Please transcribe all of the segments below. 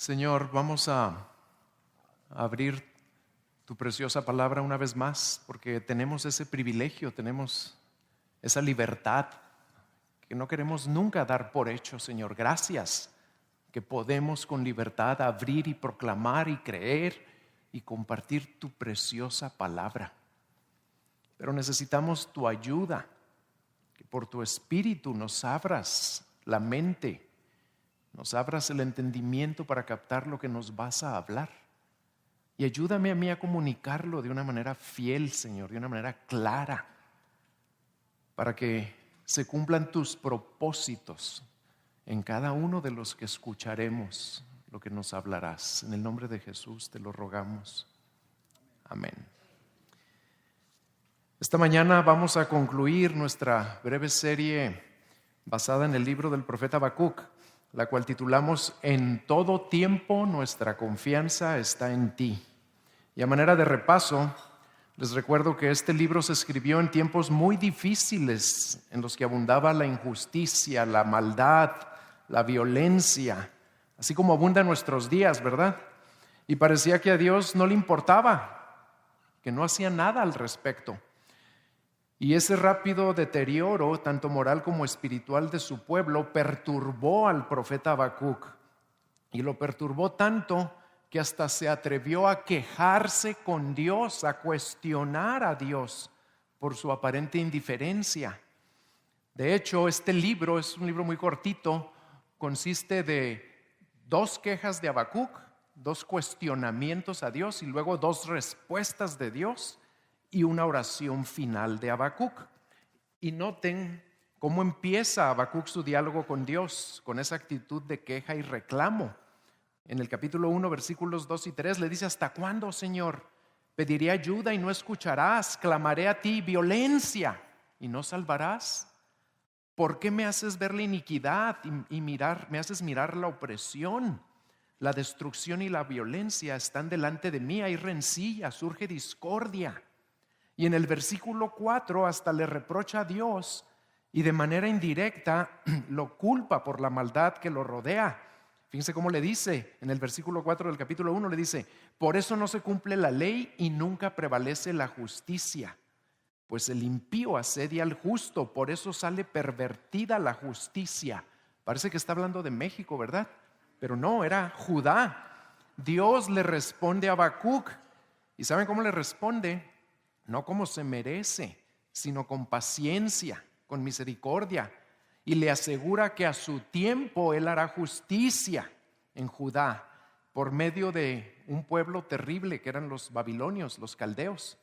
Señor, vamos a abrir tu preciosa palabra una vez más, porque tenemos ese privilegio, tenemos esa libertad que no queremos nunca dar por hecho, Señor. Gracias que podemos con libertad abrir y proclamar y creer y compartir tu preciosa palabra. Pero necesitamos tu ayuda, que por tu Espíritu nos abras la mente, nos abras el entendimiento para captar lo que nos vas a hablar. Y ayúdame a mí a comunicarlo de una manera fiel, Señor, de una manera clara, para que se cumplan tus propósitos en cada uno de los que escucharemos lo que nos hablarás. En el nombre de Jesús te lo rogamos. Amén. Esta mañana vamos a concluir nuestra breve serie basada en el libro del profeta Habacuc, la cual titulamos En todo tiempo nuestra confianza está en ti. Y a manera de repaso, les recuerdo que este libro se escribió en tiempos muy difíciles en los que abundaba la injusticia, la maldad, la violencia, así como abunda en nuestros días, ¿verdad? Y parecía que a Dios no le importaba, que no hacía nada al respecto. Y ese rápido deterioro, tanto moral como espiritual de su pueblo, perturbó al profeta Habacuc. Y lo perturbó tanto que hasta se atrevió a quejarse con Dios, a cuestionar a Dios por su aparente indiferencia. De hecho, este libro es un libro muy cortito, consiste de 2 quejas de Habacuc, 2 cuestionamientos a Dios y luego 2 respuestas de Dios y una oración final de Habacuc. Y noten cómo empieza Habacuc su diálogo con Dios, con esa actitud de queja y reclamo. En el capítulo 1, versículos 2 y 3 le dice: ¿hasta cuándo, Señor? Pediré ayuda y no escucharás, clamaré a ti violencia y no salvarás. ¿Por qué me haces ver la iniquidad y me haces mirar la opresión? La destrucción y la violencia están delante de mí, hay rencilla, surge discordia. Y en el versículo 4 hasta le reprocha a Dios y de manera indirecta lo culpa por la maldad que lo rodea. Fíjense cómo le dice en el versículo 4 del capítulo 1, le dice: por eso no se cumple la ley y nunca prevalece la justicia. Pues el impío asedia al justo, por eso sale pervertida la justicia. Parece que está hablando de México, ¿verdad? Pero no, era Judá. Dios le responde a Habacuc. ¿Y saben cómo le responde? No como se merece, sino con paciencia, con misericordia. Y le asegura que a su tiempo Él hará justicia en Judá por medio de un pueblo terrible que eran los babilonios, los caldeos.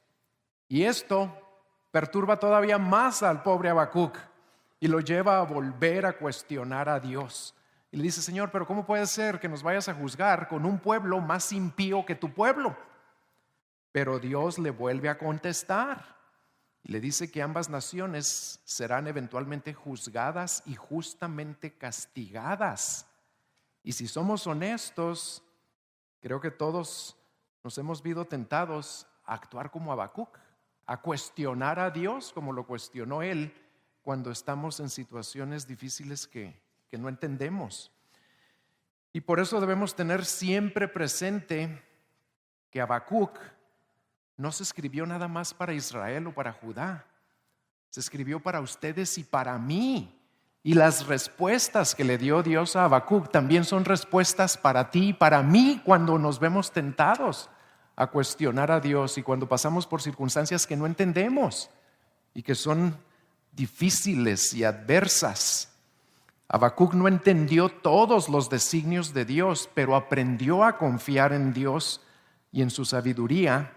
Y esto perturba todavía más al pobre Habacuc y lo lleva a volver a cuestionar a Dios. Y le dice: Señor, pero ¿cómo puede ser que nos vayas a juzgar con un pueblo más impío que tu pueblo? Pero Dios le vuelve a contestar y le dice que ambas naciones serán eventualmente juzgadas y justamente castigadas. Y si somos honestos, creo que todos nos hemos visto tentados a actuar como Habacuc, a cuestionar a Dios como lo cuestionó él cuando estamos en situaciones difíciles que no entendemos. Y por eso debemos tener siempre presente que Habacuc no se escribió nada más para Israel o para Judá. Se escribió para ustedes y para mí. Y las respuestas que le dio Dios a Habacuc también son respuestas para ti y para mí cuando nos vemos tentados a cuestionar a Dios y cuando pasamos por circunstancias que no entendemos y que son difíciles y adversas. Habacuc no entendió todos los designios de Dios, pero aprendió a confiar en Dios y en su sabiduría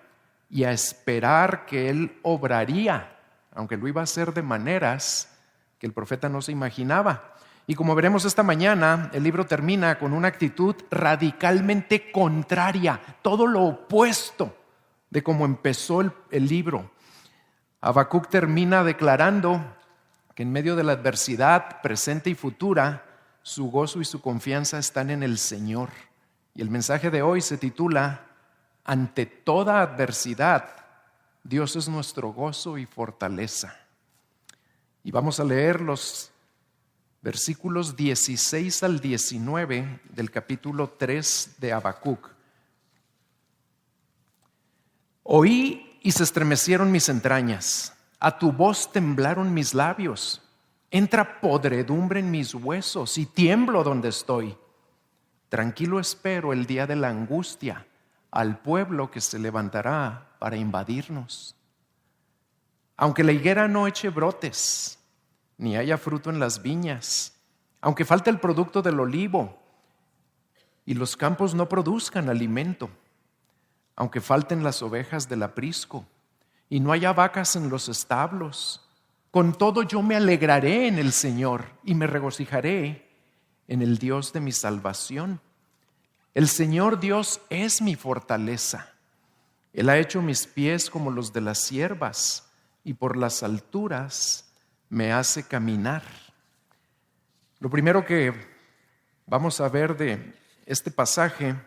y a esperar que Él obraría, aunque lo iba a hacer de maneras que el profeta no se imaginaba. Y como veremos esta mañana, el libro termina con una actitud radicalmente contraria, todo lo opuesto de cómo empezó el libro. Habacuc termina declarando que en medio de la adversidad presente y futura, su gozo y su confianza están en el Señor. Y el mensaje de hoy se titula: ante toda adversidad, Dios es nuestro gozo y fortaleza. Y vamos a leer los versículos 16 al 19 del capítulo 3 de Habacuc. Oí y se estremecieron mis entrañas, a tu voz temblaron mis labios. Entra podredumbre en mis huesos y tiemblo donde estoy. Tranquilo espero el día de la angustia, al pueblo que se levantará para invadirnos. Aunque la higuera no eche brotes, ni haya fruto en las viñas, aunque falte el producto del olivo y los campos no produzcan alimento, aunque falten las ovejas del aprisco y no haya vacas en los establos, con todo yo me alegraré en el Señor y me regocijaré en el Dios de mi salvación. El Señor Dios es mi fortaleza. Él ha hecho mis pies como los de las ciervas y por las alturas me hace caminar. Lo primero que vamos a ver de este pasaje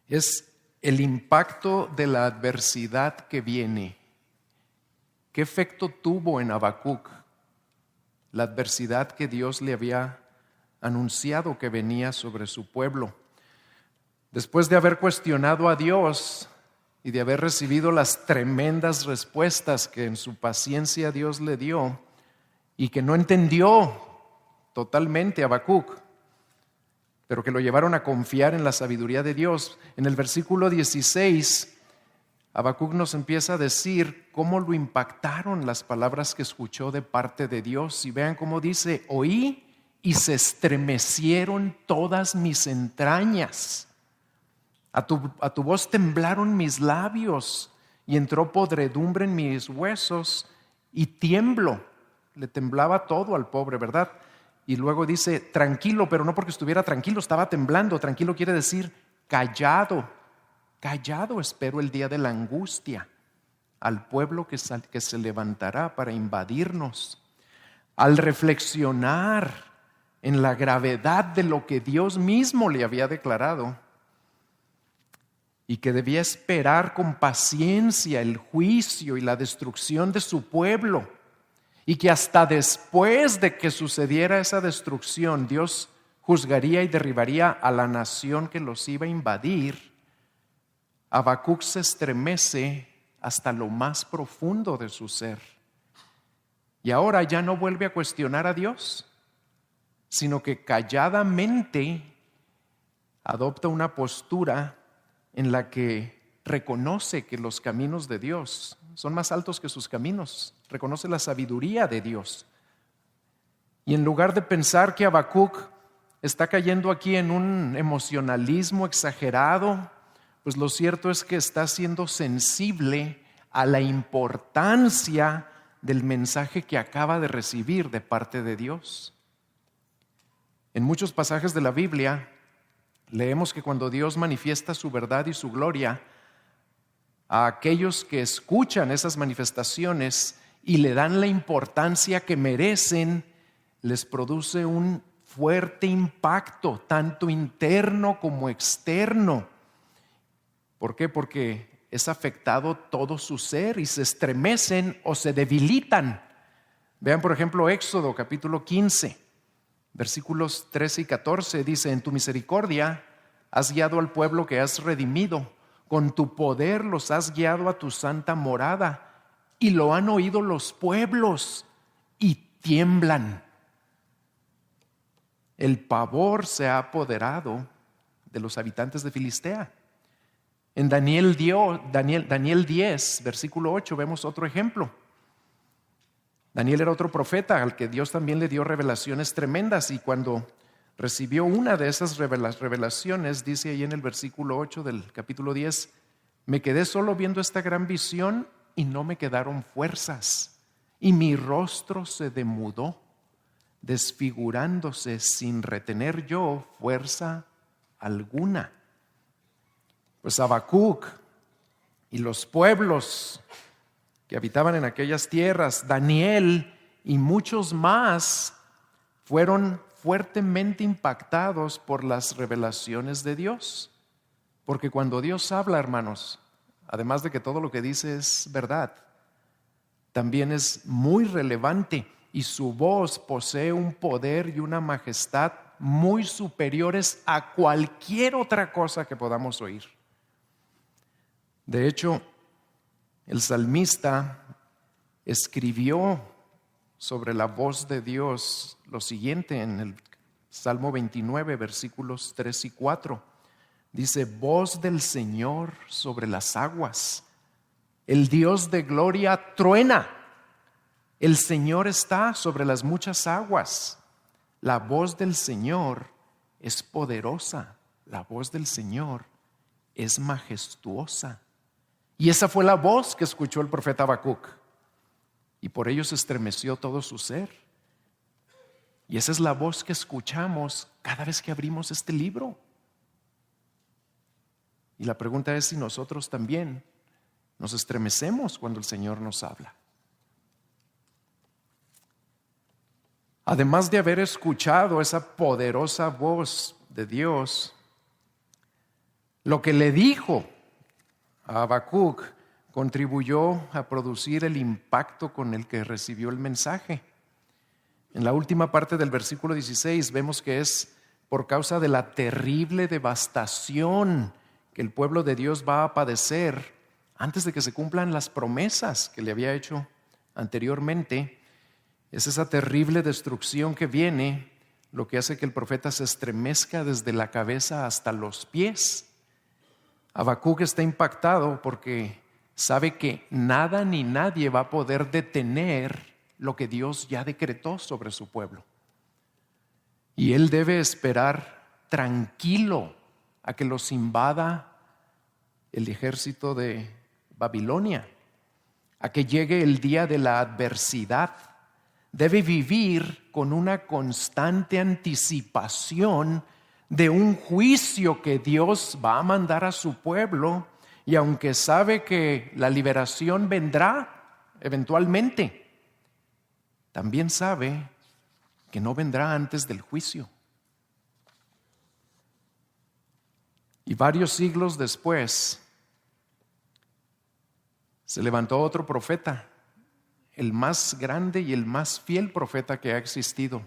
es el impacto de la adversidad que viene. ¿Qué efecto tuvo en Habacuc la adversidad que Dios le había anunciado que venía sobre su pueblo? Después de haber cuestionado a Dios y de haber recibido las tremendas respuestas que en su paciencia Dios le dio y que no entendió totalmente Habacuc, pero que lo llevaron a confiar en la sabiduría de Dios, en el versículo 16, Habacuc nos empieza a decir cómo lo impactaron las palabras que escuchó de parte de Dios. Y vean cómo dice: oí y se estremecieron todas mis entrañas. A tu voz temblaron mis labios y entró podredumbre en mis huesos y tiemblo. Le temblaba todo al pobre, ¿verdad? Y luego dice tranquilo, pero no porque estuviera tranquilo, estaba temblando. Tranquilo quiere decir callado. Callado espero el día de la angustia, al pueblo que se levantará para invadirnos. Al reflexionar en la gravedad de lo que Dios mismo le había declarado y que debía esperar con paciencia el juicio y la destrucción de su pueblo, y que hasta después de que sucediera esa destrucción, Dios juzgaría y derribaría a la nación que los iba a invadir, Habacuc se estremece hasta lo más profundo de su ser. Y ahora ya no vuelve a cuestionar a Dios, sino que calladamente adopta una postura en la que reconoce que los caminos de Dios son más altos que sus caminos, reconoce la sabiduría de Dios. Y en lugar de pensar que Habacuc está cayendo aquí en un emocionalismo exagerado, pues lo cierto es que está siendo sensible a la importancia del mensaje que acaba de recibir de parte de Dios. En muchos pasajes de la Biblia leemos que cuando Dios manifiesta su verdad y su gloria, a aquellos que escuchan esas manifestaciones y le dan la importancia que merecen, les produce un fuerte impacto, tanto interno como externo. ¿Por qué? Porque es afectado todo su ser y se estremecen o se debilitan. Vean, por ejemplo, Éxodo capítulo 15, versículos 13 y 14, dice: en tu misericordia has guiado al pueblo que has redimido, con tu poder los has guiado a tu santa morada, y lo han oído los pueblos y tiemblan. El pavor se ha apoderado de los habitantes de Filistea. En Daniel 10, versículo 8, vemos otro ejemplo. Daniel era otro profeta al que Dios también le dio revelaciones tremendas, y cuando recibió una de esas revelaciones, dice ahí en el versículo 8 del capítulo 10, me quedé solo viendo esta gran visión y no me quedaron fuerzas, y mi rostro se demudó, desfigurándose sin retener yo fuerza alguna. Pues Habacuc y los pueblos que habitaban en aquellas tierras, Daniel y muchos más, fueron fuertemente impactados por las revelaciones de Dios. Porque cuando Dios habla, hermanos, además de que todo lo que dice es verdad, también es muy relevante y su voz posee un poder y una majestad muy superiores a cualquier otra cosa que podamos oír. De hecho, el salmista escribió sobre la voz de Dios lo siguiente en el Salmo 29, versículos 3 y 4. Dice: voz del Señor sobre las aguas, el Dios de gloria truena, el Señor está sobre las muchas aguas. La voz del Señor es poderosa, la voz del Señor es majestuosa. Y esa fue la voz que escuchó el profeta Habacuc, y por ello se estremeció todo su ser. Y esa es la voz que escuchamos cada vez que abrimos este libro. Y la pregunta es si nosotros también nos estremecemos cuando el Señor nos habla. Además de haber escuchado esa poderosa voz de Dios, lo que le dijo a Habacuc contribuyó a producir el impacto con el que recibió el mensaje. En la última parte del versículo 16 vemos que es por causa de la terrible devastación que el pueblo de Dios va a padecer antes de que se cumplan las promesas que le había hecho anteriormente. Es esa terrible destrucción que viene lo que hace que el profeta se estremezca desde la cabeza hasta los pies. Habacuc está impactado porque sabe que nada ni nadie va a poder detener lo que Dios ya decretó sobre su pueblo. Y él debe esperar tranquilo a que los invada el ejército de Babilonia, a que llegue el día de la adversidad. Debe vivir con una constante anticipación de un juicio que Dios va a mandar a su pueblo, y aunque sabe que la liberación vendrá eventualmente, también sabe que no vendrá antes del juicio. Y varios siglos después se levantó otro profeta, el más grande y el más fiel profeta que ha existido.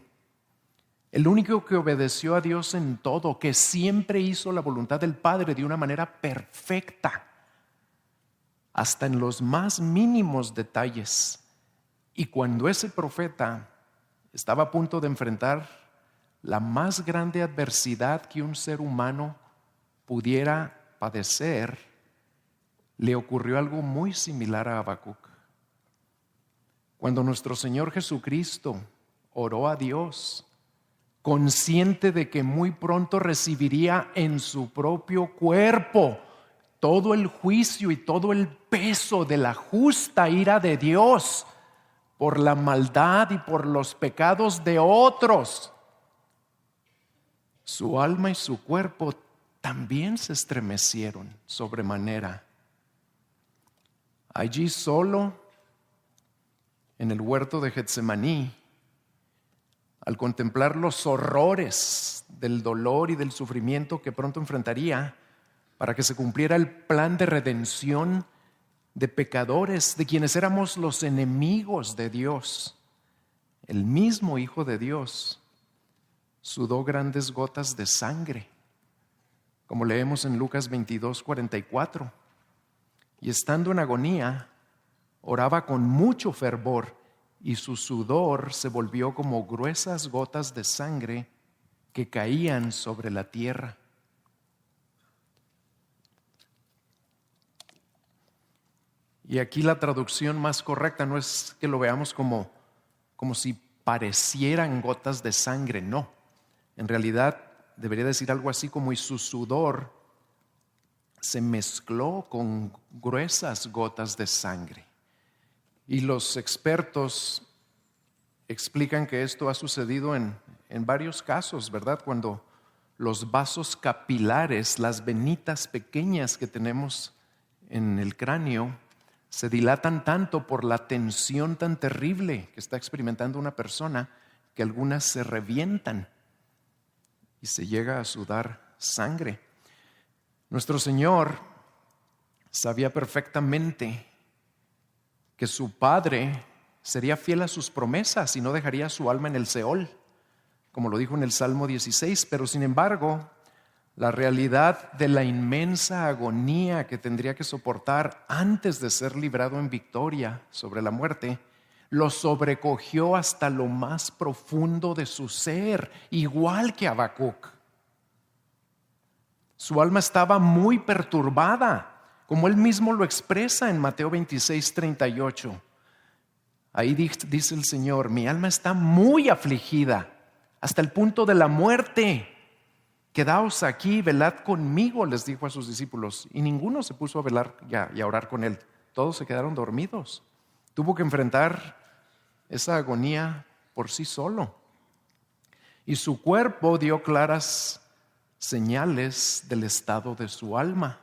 El único que obedeció a Dios en todo, que siempre hizo la voluntad del Padre de una manera perfecta, hasta en los más mínimos detalles. Y cuando ese profeta estaba a punto de enfrentar la más grande adversidad que un ser humano pudiera padecer, le ocurrió algo muy similar a Habacuc. Cuando nuestro Señor Jesucristo oró a Dios, consciente de que muy pronto recibiría en su propio cuerpo todo el juicio y todo el peso de la justa ira de Dios por la maldad y por los pecados de otros, su alma y su cuerpo también se estremecieron sobremanera. Allí solo, en el huerto de Getsemaní, al contemplar los horrores del dolor y del sufrimiento que pronto enfrentaría para que se cumpliera el plan de redención de pecadores, de quienes éramos los enemigos de Dios, el mismo Hijo de Dios sudó grandes gotas de sangre, como leemos en Lucas 22:44, y estando en agonía, oraba con mucho fervor, y su sudor se volvió como gruesas gotas de sangre que caían sobre la tierra. Y aquí la traducción más correcta no es que lo veamos como si parecieran gotas de sangre, no. En realidad debería decir algo así como: y su sudor se mezcló con gruesas gotas de sangre. Y los expertos explican que esto ha sucedido en varios casos, ¿verdad? Cuando los vasos capilares, las venitas pequeñas que tenemos en el cráneo, se dilatan tanto por la tensión tan terrible que está experimentando una persona que algunas se revientan y se llega a sudar sangre. Nuestro Señor sabía perfectamente que su Padre sería fiel a sus promesas y no dejaría su alma en el Seol, como lo dijo en el Salmo 16. Pero sin embargo, la realidad de la inmensa agonía que tendría que soportar antes de ser librado en victoria sobre la muerte, lo sobrecogió hasta lo más profundo de su ser, igual que Habacuc. Su alma estaba muy perturbada, como él mismo lo expresa en Mateo 26:38. Ahí dice el Señor: mi alma está muy afligida hasta el punto de la muerte. Quedaos aquí, velad conmigo, les dijo a sus discípulos. Y ninguno se puso a velar y a orar con él. Todos se quedaron dormidos. Tuvo que enfrentar esa agonía por sí solo. Y su cuerpo dio claras señales del estado de su alma.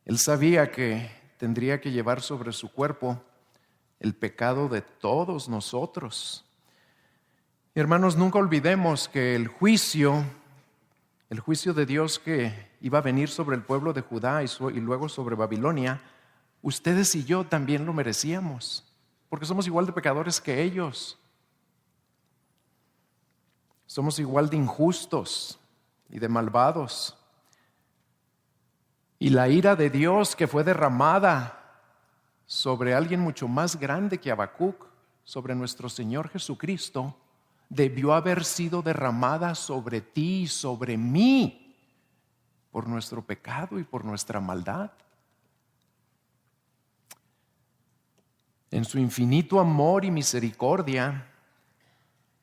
Él sabía que tendría que llevar sobre su cuerpo el pecado de todos nosotros. Hermanos, nunca olvidemos que el juicio de Dios que iba a venir sobre el pueblo de Judá y luego sobre Babilonia, ustedes y yo también lo merecíamos, porque somos igual de pecadores que ellos. Somos igual de injustos y de malvados. Y la ira de Dios que fue derramada sobre alguien mucho más grande que Habacuc, sobre nuestro Señor Jesucristo, debió haber sido derramada sobre ti y sobre mí por nuestro pecado y por nuestra maldad. En su infinito amor y misericordia,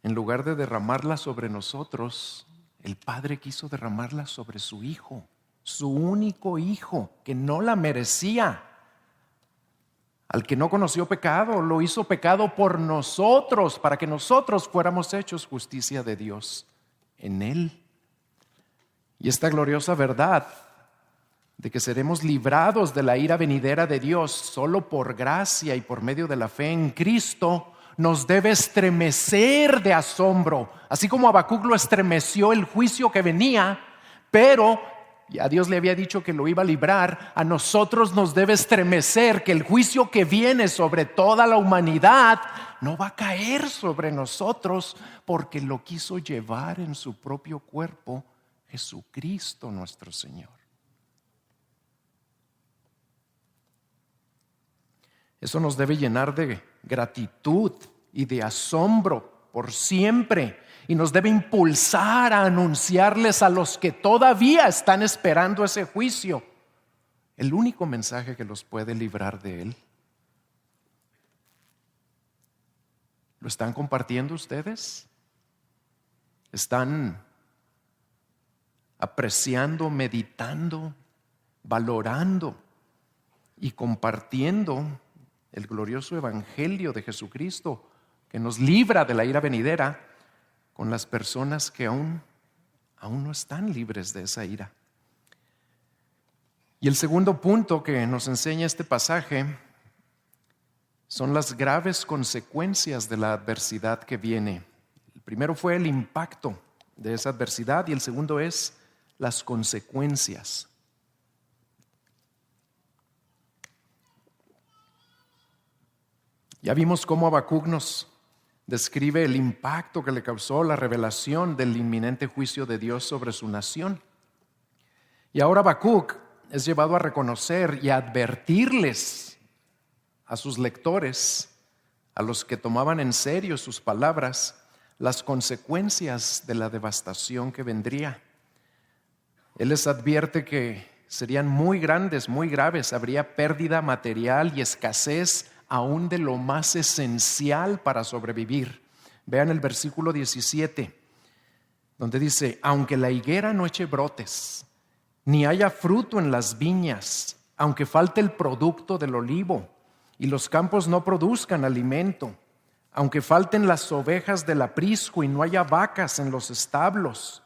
en lugar de derramarla sobre nosotros, el Padre quiso derramarla sobre su Hijo, su único Hijo, que no la merecía. Al que no conoció pecado, lo hizo pecado por nosotros, para que nosotros fuéramos hechos justicia de Dios en Él. Y esta gloriosa verdad de que seremos librados de la ira venidera de Dios solo por gracia y por medio de la fe en Cristo, nos debe estremecer de asombro, así como Habacuc lo estremeció el juicio que venía, pero a Dios le había dicho que lo iba a librar. A nosotros nos debe estremecer que el juicio que viene sobre toda la humanidad no va a caer sobre nosotros, porque lo quiso llevar en su propio cuerpo Jesucristo nuestro Señor. Eso nos debe llenar de gratitud y de asombro por siempre, y nos debe impulsar a anunciarles a los que todavía están esperando ese juicio el único mensaje que los puede librar de él. ¿Lo están compartiendo ustedes? ¿Están apreciando, meditando, valorando y compartiendo el glorioso evangelio de Jesucristo que nos libra de la ira venidera con las personas que aún no están libres de esa ira? Y el segundo punto que nos enseña este pasaje son las graves consecuencias de la adversidad que viene. El primero fue el impacto de esa adversidad y el segundo es las consecuencias. Ya vimos cómo Habacuc nos describe el impacto que le causó la revelación del inminente juicio de Dios sobre su nación. Y ahora Habacuc es llevado a reconocer y a advertirles a sus lectores, a los que tomaban en serio sus palabras, las consecuencias de la devastación que vendría. Él les advierte que serían muy grandes, muy graves. Habría pérdida material y escasez aún de lo más esencial para sobrevivir. Vean el versículo 17, donde dice: aunque la higuera no eche brotes, ni haya fruto en las viñas, aunque falte el producto del olivo, y los campos no produzcan alimento, aunque falten las ovejas del aprisco y no haya vacas en los establos.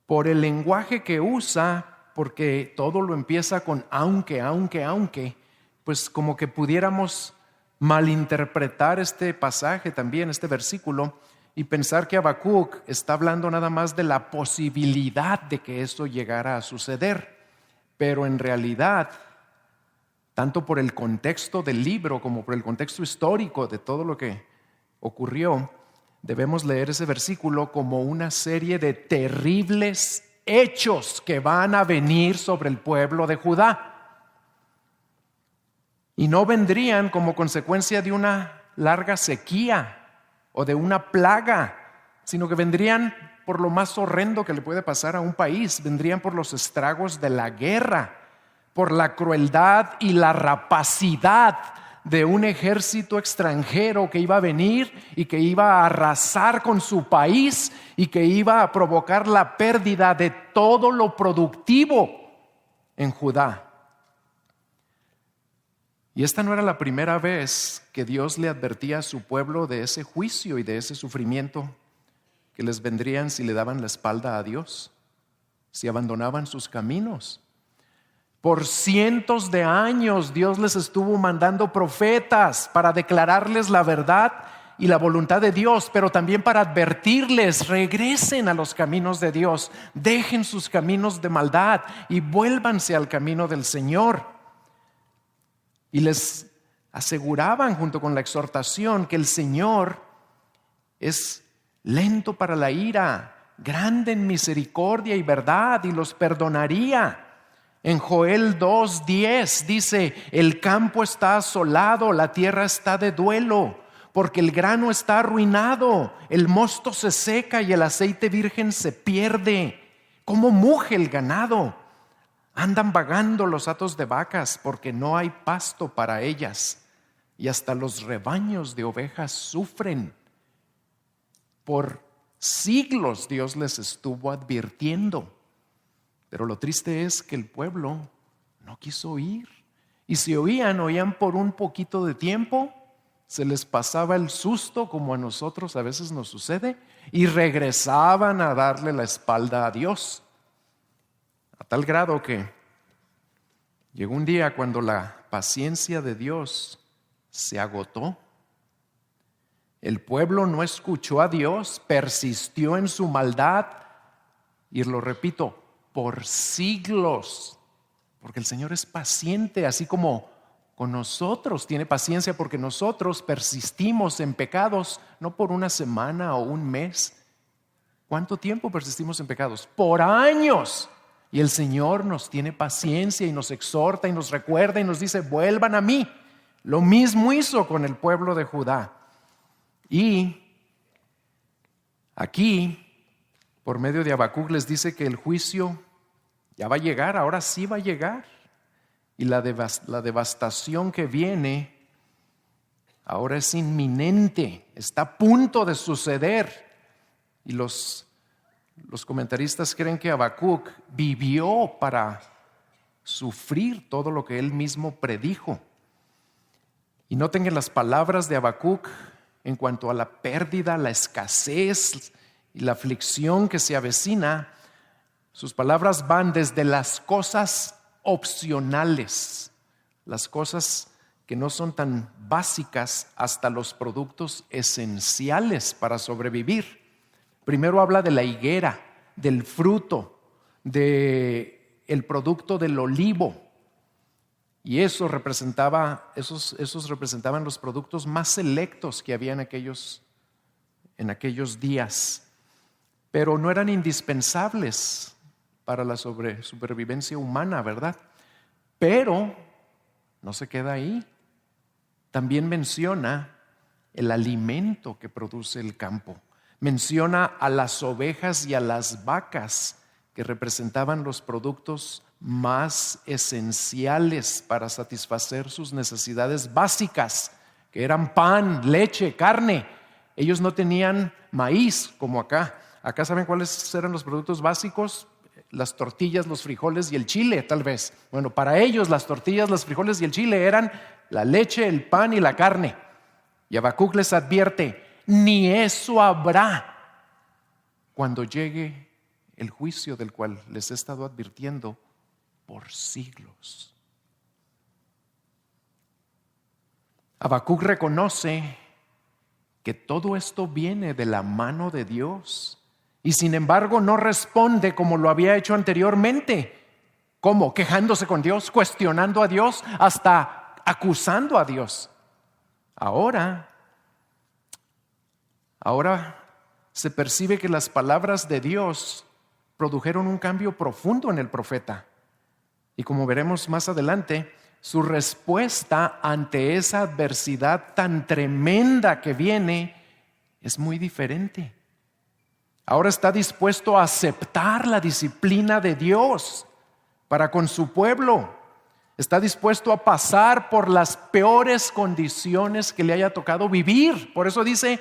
Por el lenguaje que usa, porque todo lo empieza con aunque, pues como que pudiéramos malinterpretar este pasaje también, este versículo, y pensar que Habacuc está hablando nada más de la posibilidad de que esto llegara a suceder. Pero en realidad tanto por el contexto del libro como por el contexto histórico de todo lo que ocurrió, debemos leer ese versículo como una serie de terribles hechos que van a venir sobre el pueblo de Judá. Y no vendrían como consecuencia de una larga sequía o de una plaga, sino que vendrían por lo más horrendo que le puede pasar a un país. Vendrían por los estragos de la guerra, por la crueldad y la rapacidad de un ejército extranjero que iba a venir y que iba a arrasar con su país y que iba a provocar la pérdida de todo lo productivo en Judá. Y esta no era la primera vez que Dios le advertía a su pueblo de ese juicio y de ese sufrimiento que les vendrían si le daban la espalda a Dios, si abandonaban sus caminos. Por cientos de años Dios les estuvo mandando profetas para declararles la verdad y la voluntad de Dios, pero también para advertirles: regresen a los caminos de Dios, dejen sus caminos de maldad y vuélvanse al camino del Señor. Y les aseguraban, junto con la exhortación, que el Señor es lento para la ira, grande en misericordia y verdad, y los perdonaría. En Joel 2:10 dice: el campo está asolado, la tierra está de duelo, porque el grano está arruinado, el mosto se seca y el aceite virgen se pierde. ¿Cómo muge el ganado? Andan vagando los hatos de vacas, porque no hay pasto para ellas, y hasta los rebaños de ovejas sufren. Por siglos Dios les estuvo advirtiendo, pero lo triste es que el pueblo no quiso oír. Y si oían por un poquito de tiempo, se les pasaba el susto, como a nosotros a veces nos sucede, y regresaban a darle la espalda a Dios. A tal grado que llegó un día cuando la paciencia de Dios se agotó. El pueblo no escuchó a Dios, persistió en su maldad, y lo repito, por siglos, porque el Señor es paciente, así como con nosotros tiene paciencia, porque nosotros persistimos en pecados no por una semana o un mes. ¿Cuánto tiempo persistimos en pecados? Por años. Y el Señor nos tiene paciencia y nos exhorta y nos recuerda y nos dice: vuelvan a mí. Lo mismo hizo con el pueblo de Judá. Y aquí, por medio de Habacuc, les dice que el juicio ya va a llegar, ahora sí va a llegar. Y la devastación que viene ahora es inminente, está a punto de suceder. Y los comentaristas creen que Habacuc vivió para sufrir todo lo que él mismo predijo. Y noten que las palabras de Habacuc en cuanto a la pérdida, la escasez y la aflicción que se avecina, sus palabras van desde las cosas opcionales, las cosas que no son tan básicas, hasta los productos esenciales para sobrevivir. Primero habla de la higuera, del fruto, del producto del olivo. Y esos representaban los productos más selectos que había en aquellos días. Pero no eran indispensables para la supervivencia humana, ¿verdad? Pero no se queda ahí. También menciona el alimento que produce el campo. Menciona a las ovejas y a las vacas, que representaban los productos más esenciales para satisfacer sus necesidades básicas, que eran pan, leche, carne. Ellos no tenían maíz como acá. Acá, ¿saben cuáles eran los productos básicos? Las tortillas, los frijoles y el chile, tal vez. Bueno, para ellos las tortillas, los frijoles y el chile eran la leche, el pan y la carne. Y Habacuc les advierte: ni eso habrá cuando llegue el juicio del cual les he estado advirtiendo por siglos. Habacuc reconoce que todo esto viene de la mano de Dios, y sin embargo no responde como lo había hecho anteriormente, ¿Cómo? Quejándose con Dios, cuestionando a Dios, hasta acusando a Dios. Ahora se percibe que las palabras de Dios produjeron un cambio profundo en el profeta. Y como veremos más adelante, su respuesta ante esa adversidad tan tremenda que viene es muy diferente. Ahora está dispuesto a aceptar la disciplina de Dios para con su pueblo. Está dispuesto a pasar por las peores condiciones que le haya tocado vivir. Por eso dice,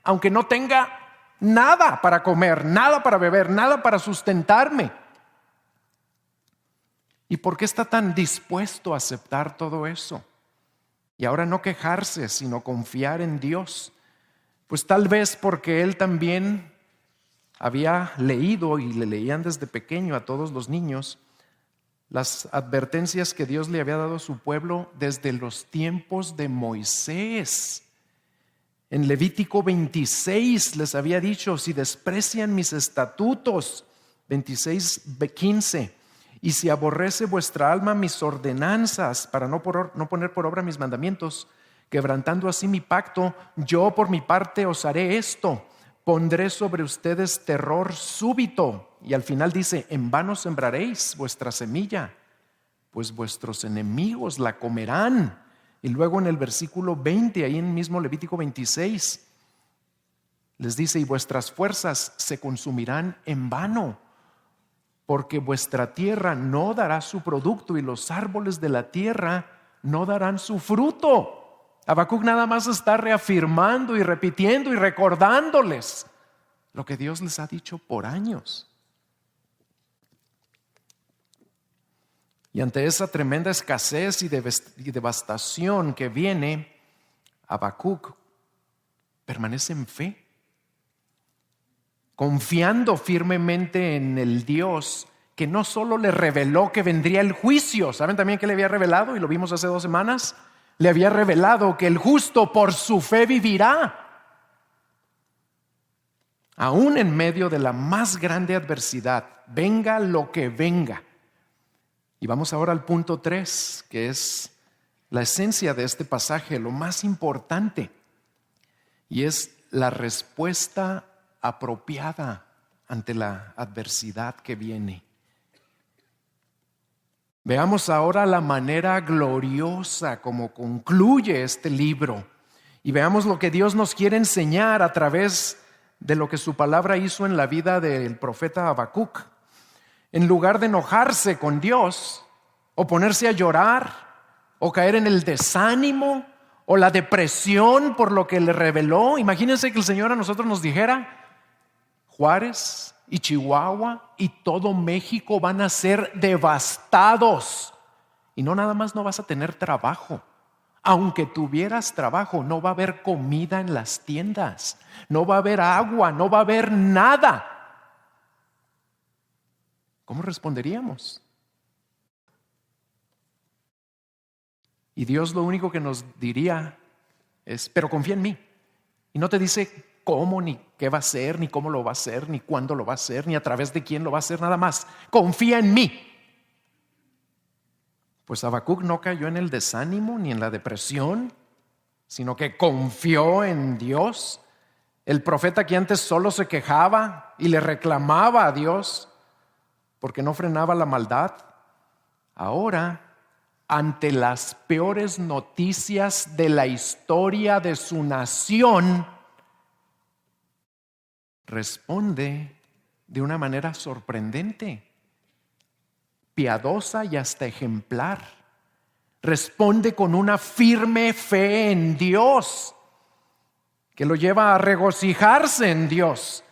aunque no tenga nada para comer, nada para beber, nada para sustentarme. ¿Y por qué está tan dispuesto a aceptar todo eso? Y ahora no quejarse, sino confiar en Dios. Pues tal vez porque él también había leído, y le leían desde pequeño a todos los niños, las advertencias que Dios le había dado a su pueblo desde los tiempos de Moisés. En Levítico 26 les había dicho, si desprecian mis estatutos, 26:15, y si aborrece vuestra alma mis ordenanzas, para no poner por obra mis mandamientos, quebrantando así mi pacto, yo por mi parte os haré esto, pondré sobre ustedes terror súbito. Y al final dice, en vano sembraréis vuestra semilla, pues vuestros enemigos la comerán. Y luego en el versículo 20, ahí en mismo Levítico 26, les dice, y vuestras fuerzas se consumirán en vano, porque vuestra tierra no dará su producto y los árboles de la tierra no darán su fruto. Habacuc nada más está reafirmando y repitiendo y recordándoles lo que Dios les ha dicho por años. Y ante esa tremenda escasez y devastación que viene, Habacuc permanece en fe, confiando firmemente en el Dios que no solo le reveló que vendría el juicio. ¿Saben también qué le había revelado? Y lo vimos hace 2 semanas. Le había revelado que el justo por su fe vivirá. Aún en medio de la más grande adversidad, venga lo que venga. Y vamos ahora al punto 3, que es la esencia de este pasaje, lo más importante. Y es la respuesta apropiada ante la adversidad que viene. Veamos ahora la manera gloriosa como concluye este libro y veamos lo que Dios nos quiere enseñar a través de lo que su palabra hizo en la vida del profeta Habacuc. En lugar de enojarse con Dios o ponerse a llorar o caer en el desánimo o la depresión por lo que le reveló, imagínense que el Señor a nosotros nos dijera, Juárez y Chihuahua y todo México van a ser devastados. Y no nada más no vas a tener trabajo. Aunque tuvieras trabajo, no va a haber comida en las tiendas, no va a haber agua, no va a haber nada. ¿Cómo responderíamos? Y Dios lo único que nos diría es, pero confía en mí. Y no te dice cómo, ni qué va a hacer, ni cómo lo va a hacer, ni cuándo lo va a hacer, ni a través de quién lo va a hacer, nada más. Confía en mí. Pues Habacuc no cayó en el desánimo ni en la depresión, sino que confió en Dios. El profeta que antes solo se quejaba y le reclamaba a Dios porque no frenaba la maldad, ahora, ante las peores noticias de la historia de su nación, responde de una manera sorprendente, piadosa y hasta ejemplar. Responde con una firme fe en Dios, que lo lleva a regocijarse en Dios,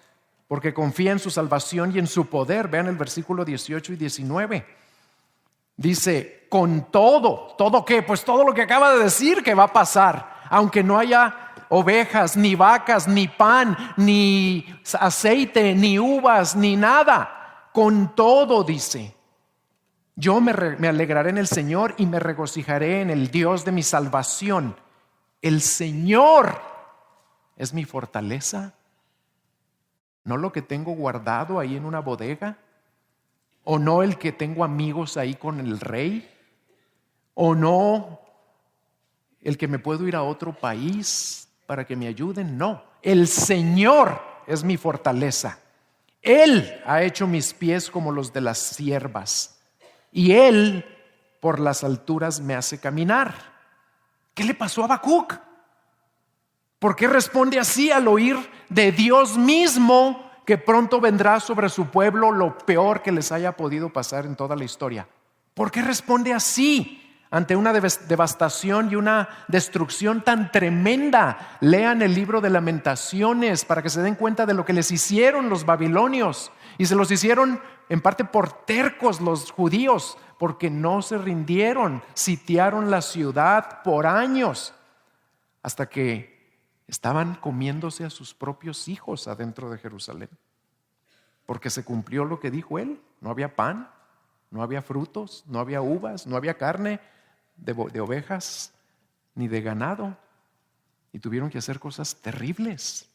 porque confía en su salvación y en su poder. Vean el versículo 18 y 19. Dice, con todo, ¿todo qué? Pues todo lo que acaba de decir que va a pasar, aunque no haya ovejas, ni vacas, ni pan, ni aceite, ni uvas, ni nada. Con todo, dice, yo me alegraré en el Señor y me regocijaré en el Dios de mi salvación. El Señor es mi fortaleza, no lo que tengo guardado ahí en una bodega. ¿O no el que tengo amigos ahí con el rey? ¿O no el que me puedo ir a otro país para que me ayuden? No, el Señor es mi fortaleza. Él ha hecho mis pies como los de las ciervas, y Él por las alturas me hace caminar. ¿Qué le pasó a Habacuc? ¿Por qué responde así al oír de Dios mismo que pronto vendrá sobre su pueblo lo peor que les haya podido pasar en toda la historia? ¿Por qué responde así ante una devastación y una destrucción tan tremenda? Lean el libro de Lamentaciones para que se den cuenta de lo que les hicieron los babilonios. Y se los hicieron en parte por tercos los judíos, porque no se rindieron, sitiaron la ciudad por años, hasta que estaban comiéndose a sus propios hijos adentro de Jerusalén, porque se cumplió lo que dijo él. No había pan, no había frutos, no había uvas, no había carne de ovejas ni de ganado, y tuvieron que hacer cosas terribles.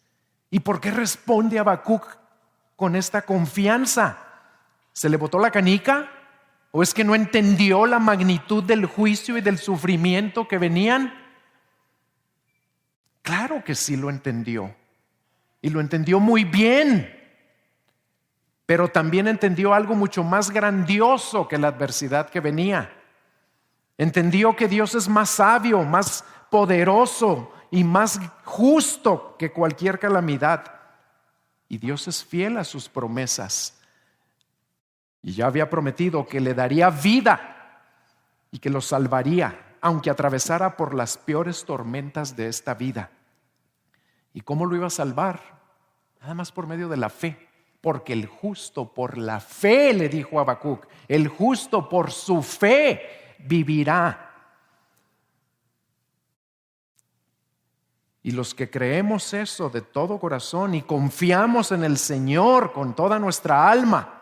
¿Y por qué responde Habacuc con esta confianza? ¿Se le botó la canica? ¿O es que no entendió la magnitud del juicio y del sufrimiento que venían? Claro que sí lo entendió, y lo entendió muy bien, pero también entendió algo mucho más grandioso que la adversidad que venía. Entendió que Dios es más sabio, más poderoso y más justo que cualquier calamidad, y Dios es fiel a sus promesas, y ya había prometido que le daría vida y que lo salvaría, aunque atravesara por las peores tormentas de esta vida. ¿Y cómo lo iba a salvar? Nada más por medio de la fe, porque el justo por la fe, le dijo a Habacuc, el justo por su fe vivirá. Y los que creemos eso de todo corazón y confiamos en el Señor con toda nuestra alma,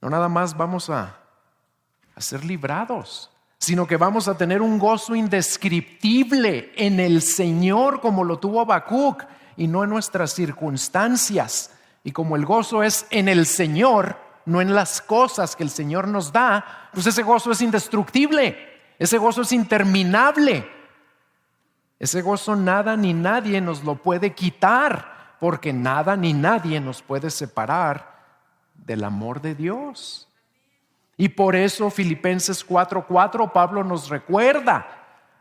no nada más vamos a ser librados, sino que vamos a tener un gozo indescriptible en el Señor, como lo tuvo Habacuc, y no en nuestras circunstancias. Y como el gozo es en el Señor, no en las cosas que el Señor nos da, pues ese gozo es indestructible, ese gozo es interminable. Ese gozo nada ni nadie nos lo puede quitar, porque nada ni nadie nos puede separar del amor de Dios. Y por eso Filipenses 4:4 Pablo nos recuerda: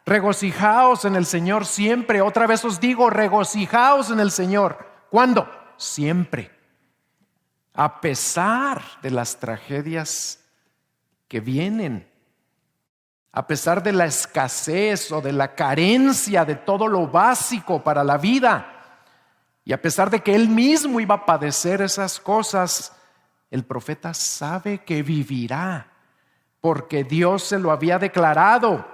regocijaos en el Señor siempre. Otra vez os digo, regocijaos en el Señor. ¿Cuándo? Siempre. A pesar de las tragedias que vienen, a pesar de la escasez o de la carencia de todo lo básico para la vida, y a pesar de que él mismo iba a padecer esas cosas, el profeta sabe que vivirá, porque Dios se lo había declarado,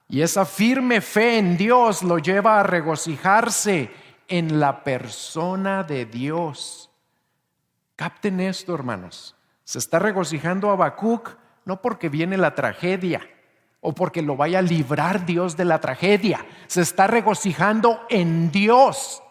y esa firme fe en Dios lo lleva a regocijarse en la persona de Dios. Capten esto, hermanos. Se está regocijando Habacuc no porque viene la tragedia o porque lo vaya a librar Dios de la tragedia. Se está regocijando en Dios,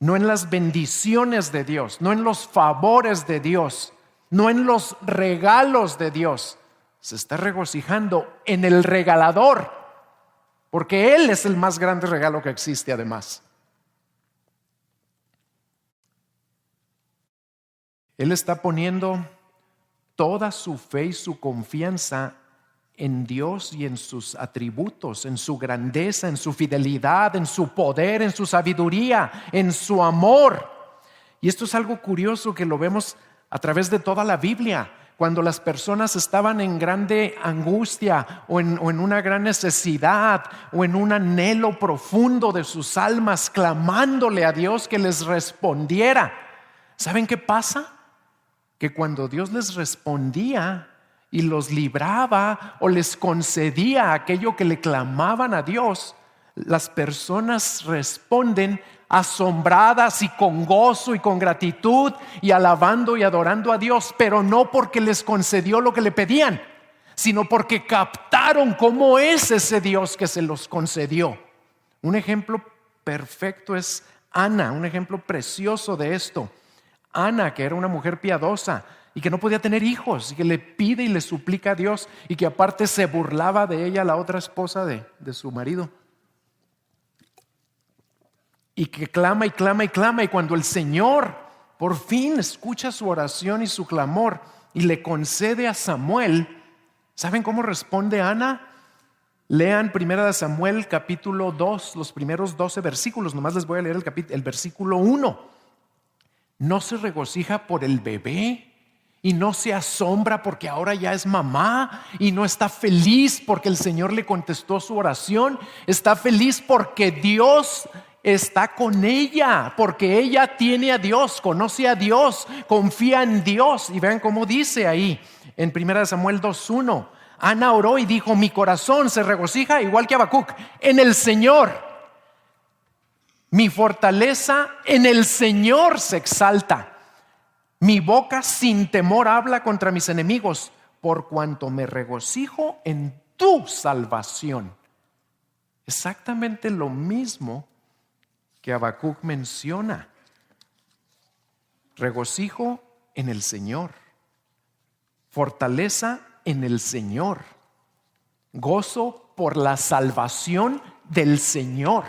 no en las bendiciones de Dios, no en los favores de Dios, no en los regalos de Dios. Se está regocijando en el regalador, porque Él es el más grande regalo que existe además. Él está poniendo toda su fe y su confianza en Dios y en sus atributos, en su grandeza, en su fidelidad, en su poder, en su sabiduría, en su amor. Y esto es algo curioso que lo vemos a través de toda la Biblia. Cuando las personas estaban en grande angustia o en una gran necesidad o en un anhelo profundo de sus almas, clamándole a Dios que les respondiera, ¿saben qué pasa? Que cuando Dios les respondía y los libraba o les concedía aquello que le clamaban a Dios, las personas responden asombradas y con gozo y con gratitud y alabando y adorando a Dios, pero no porque les concedió lo que le pedían, sino porque captaron cómo es ese Dios que se los concedió. Un ejemplo perfecto es Ana, un ejemplo precioso de esto. Ana, que era una mujer piadosa y que no podía tener hijos, y que le pide y le suplica a Dios, y que aparte se burlaba de ella, la otra esposa de su marido. Y que clama y clama y clama, y cuando el Señor por fin escucha su oración y su clamor y le concede a Samuel, ¿saben cómo responde Ana? Lean 1 Samuel capítulo 2, los primeros 12 versículos. Nomás les voy a leer el versículo 1. No se regocija por el bebé y no se asombra porque ahora ya es mamá, y no está feliz porque el Señor le contestó su oración. Está feliz porque Dios está con ella, porque ella tiene a Dios, conoce a Dios, confía en Dios. Y vean cómo dice ahí en 1 Samuel 2:1. Ana oró y dijo: mi corazón se regocija, igual que Habacuc, en el Señor. Mi fortaleza en el Señor se exalta. Mi boca sin temor habla contra mis enemigos, por cuanto me regocijo en tu salvación. Exactamente lo mismo que Habacuc menciona. Regocijo en el Señor. Fortaleza en el Señor. Gozo por la salvación del Señor.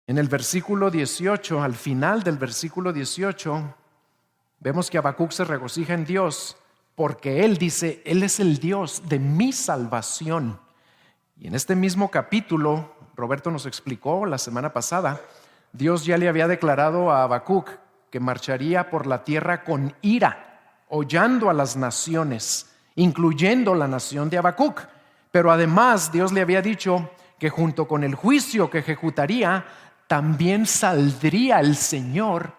En el versículo 18, al final del versículo 18, vemos que Habacuc se regocija en Dios porque él dice: Él es el Dios de mi salvación. Y en este mismo capítulo, Roberto nos explicó la semana pasada, Dios ya le había declarado a Habacuc que marcharía por la tierra con ira, hollando a las naciones, incluyendo la nación de Habacuc. Pero además Dios le había dicho que junto con el juicio que ejecutaría, también saldría el Señor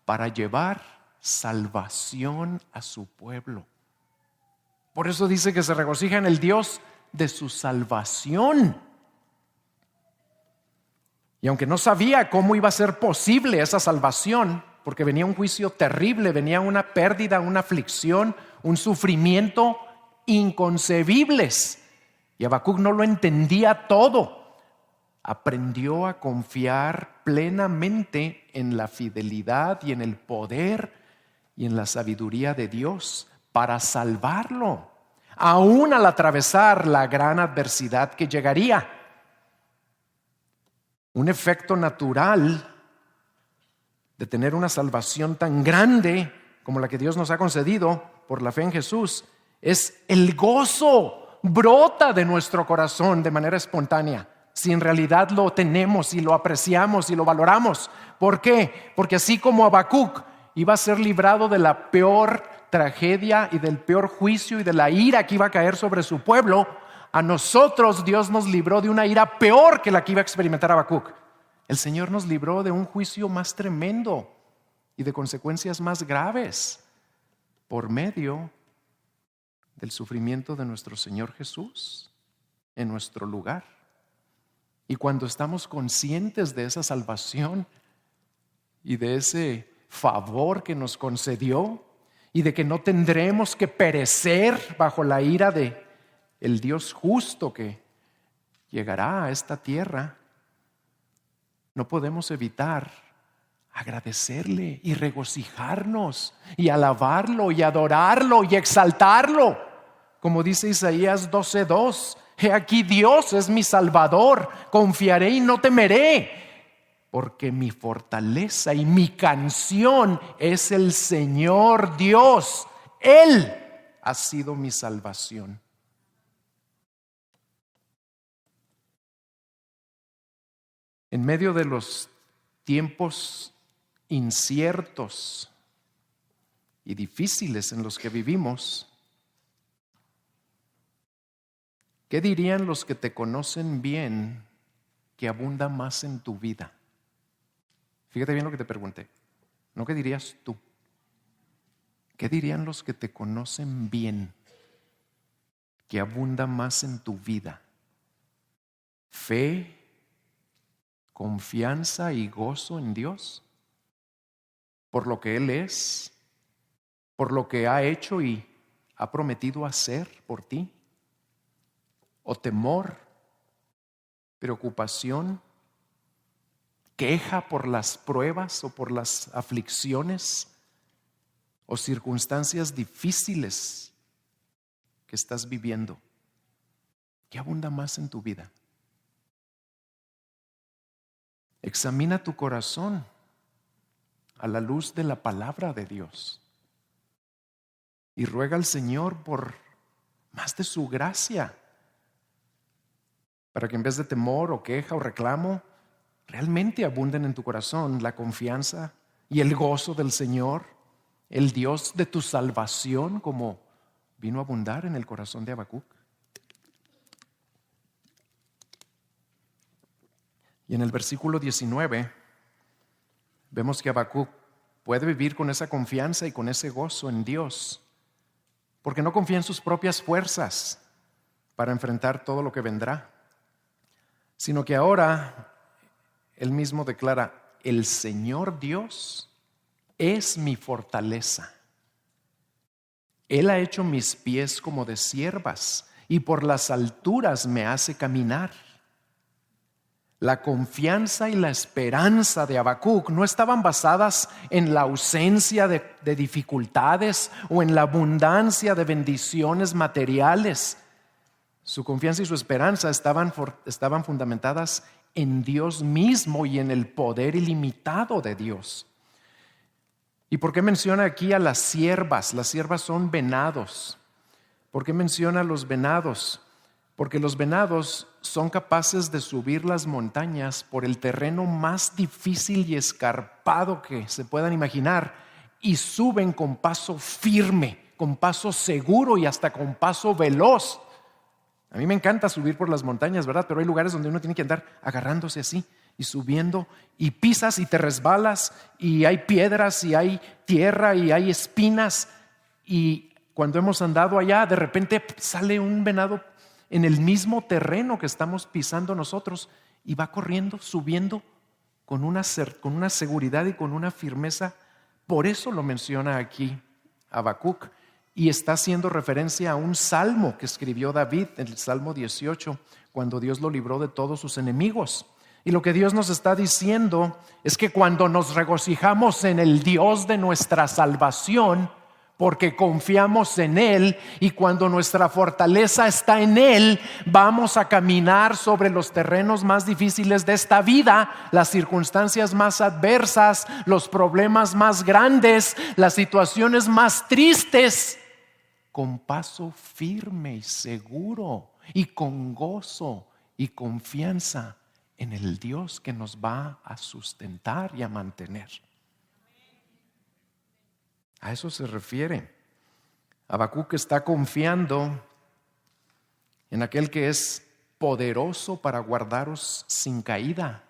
para llevar salvación a su pueblo. Por eso dice que se regocija en el Dios de su salvación. Y aunque no sabía cómo iba a ser posible esa salvación, porque venía un juicio terrible, venía una pérdida, una aflicción, un sufrimiento inconcebibles, y Habacuc no lo entendía todo, aprendió a confiar plenamente en la fidelidad y en el poder y en la sabiduría de Dios para salvarlo, aún al atravesar la gran adversidad que llegaría. Un efecto natural de tener una salvación tan grande como la que Dios nos ha concedido por la fe en Jesús es el gozo. Brota de nuestro corazón de manera espontánea, si en realidad lo tenemos y lo apreciamos y lo valoramos. ¿Por qué? Porque así como Habacuc iba a ser librado de la peor tragedia y del peor juicio y de la ira que iba a caer sobre su pueblo, a nosotros Dios nos libró de una ira peor que la que iba a experimentar Habacuc. El Señor nos libró de un juicio más tremendo y de consecuencias más graves por medio del sufrimiento de nuestro Señor Jesús en nuestro lugar. Y cuando estamos conscientes de esa salvación y de ese favor que nos concedió y de que no tendremos que perecer bajo la ira de el Dios justo que llegará a esta tierra, no podemos evitar agradecerle y regocijarnos y alabarlo y adorarlo y exaltarlo. Como dice Isaías 12:2, he aquí Dios es mi Salvador, confiaré y no temeré, porque mi fortaleza y mi canción es el Señor Dios. Él ha sido mi salvación. En medio de los tiempos inciertos y difíciles en los que vivimos, ¿qué dirían los que te conocen bien que abunda más en tu vida? Fíjate bien lo que te pregunté. No qué dirías tú. ¿Qué dirían los que te conocen bien que abunda más en tu vida? ¿Fe, confianza y gozo en Dios? ¿Por lo que Él es? ¿Por lo que ha hecho y ha prometido hacer por ti? ¿O temor, preocupación, queja por las pruebas o por las aflicciones o circunstancias difíciles que estás viviendo? ¿Qué abunda más en tu vida? Examina tu corazón a la luz de la palabra de Dios y ruega al Señor por más de su gracia, para que en vez de temor o queja o reclamo, realmente abunden en tu corazón la confianza y el gozo del Señor, el Dios de tu salvación, como vino a abundar en el corazón de Habacuc. Y en el versículo 19 vemos que Habacuc puede vivir con esa confianza y con ese gozo en Dios, porque no confía en sus propias fuerzas para enfrentar todo lo que vendrá, sino que ahora él mismo declara: el Señor Dios es mi fortaleza. Él ha hecho mis pies como de ciervas y por las alturas me hace caminar. La confianza y la esperanza de Habacuc no estaban basadas en la ausencia de dificultades o en la abundancia de bendiciones materiales. Su confianza y su esperanza estaban fundamentadas en Dios mismo y en el poder ilimitado de Dios. ¿Y por qué menciona aquí a las ciervas? Las ciervas son venados. ¿Por qué menciona a los venados? Porque los venados son capaces de subir las montañas por el terreno más difícil y escarpado que se puedan imaginar, y suben con paso firme, con paso seguro y hasta con paso veloz. A mí me encanta subir por las montañas, ¿verdad? Pero hay lugares donde uno tiene que andar agarrándose así y subiendo, y pisas y te resbalas, y hay piedras y hay tierra y hay espinas, y cuando hemos andado allá, de repente sale un venado en el mismo terreno que estamos pisando nosotros y va corriendo, subiendo con una seguridad y con una firmeza. Por eso lo menciona aquí Habacuc, y está haciendo referencia a un salmo que escribió David, el Salmo 18, cuando Dios lo libró de todos sus enemigos. Y lo que Dios nos está diciendo es que cuando nos regocijamos en el Dios de nuestra salvación, porque confiamos en Él, y cuando nuestra fortaleza está en Él, vamos a caminar sobre los terrenos más difíciles de esta vida, las circunstancias más adversas, los problemas más grandes, las situaciones más tristes, con paso firme y seguro y con gozo y confianza en el Dios que nos va a sustentar y a mantener. A eso se refiere. Habacuc está confiando en aquel que es poderoso para guardaros sin caída